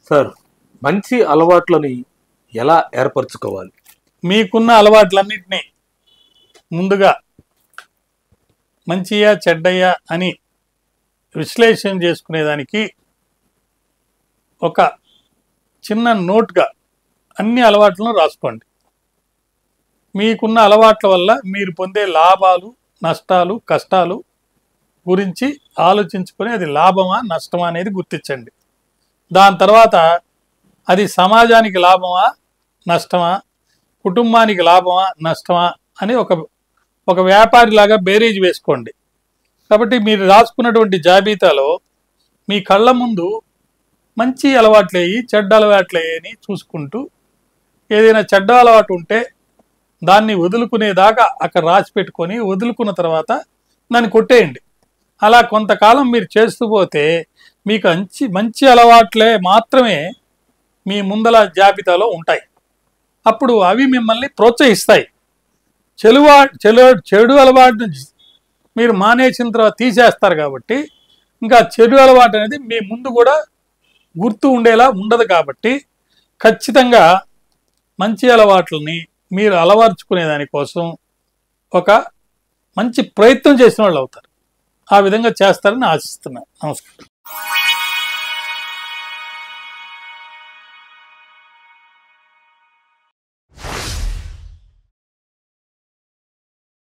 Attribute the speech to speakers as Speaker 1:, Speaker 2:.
Speaker 1: Sir, మంచి అలవాట్లని ఎలా ఏర్పరచుకోవాలి?
Speaker 2: మీకున్న అలవాట్లన్నింటినీ ముందుగా మంచియా చెడ్డయ్యా అని విశ్లేషణ చేసుకునేదానికి ఒక చిన్న నోట్గా అన్ని అలవాట్లను రాసుకోండి. మీకున్న అలవాట్ల వల్ల మీరు పొందే లాభాలు, నష్టాలు, కష్టాలు గురించి ఆలోచించుకొని అది లాభమా నష్టమా అనేది గుర్తించండి. దాని తర్వాత అది సమాజానికి లాభమా నష్టమా, కుటుంబానికి లాభమా నష్టమా అని ఒక వ్యాపారిలాగా బేరీజ్ వేసుకోండి. కాబట్టి మీరు రాసుకున్నటువంటి జాబితాలో మీ కళ్ళ ముందు మంచి అలవాట్లేయి చెడ్డ అలవాట్లేయని చూసుకుంటూ ఏదైనా చెడ్డ అలవాటు ఉంటే దాన్ని వదులుకునేదాకా అక్కడ రాసి పెట్టుకొని వదులుకున్న తర్వాత దాన్ని కొట్టేయండి. అలా కొంతకాలం మీరు చేస్తూ పోతే మీకు మంచి అలవాట్లే మాత్రమే మీ ముందల జాబితాలో ఉంటాయి. అప్పుడు అవి మిమ్మల్ని ప్రోత్సహిస్తాయి. చెడు అలవాటును మీరు మానేసిన తర్వాత తీసేస్తారు కాబట్టి ఇంకా చెడు అలవాటు అనేది మీ ముందు కూడా గుర్తు ఉండేలా ఉండదు. కాబట్టి ఖచ్చితంగా మంచి అలవాట్లని మీరు అలవర్చుకునే దానికోసం ఒక మంచి ప్రయత్నం చేసిన వాళ్ళు అవుతారు. ఆ విధంగా చేస్తారని ఆశిస్తున్నాను. నమస్కారం.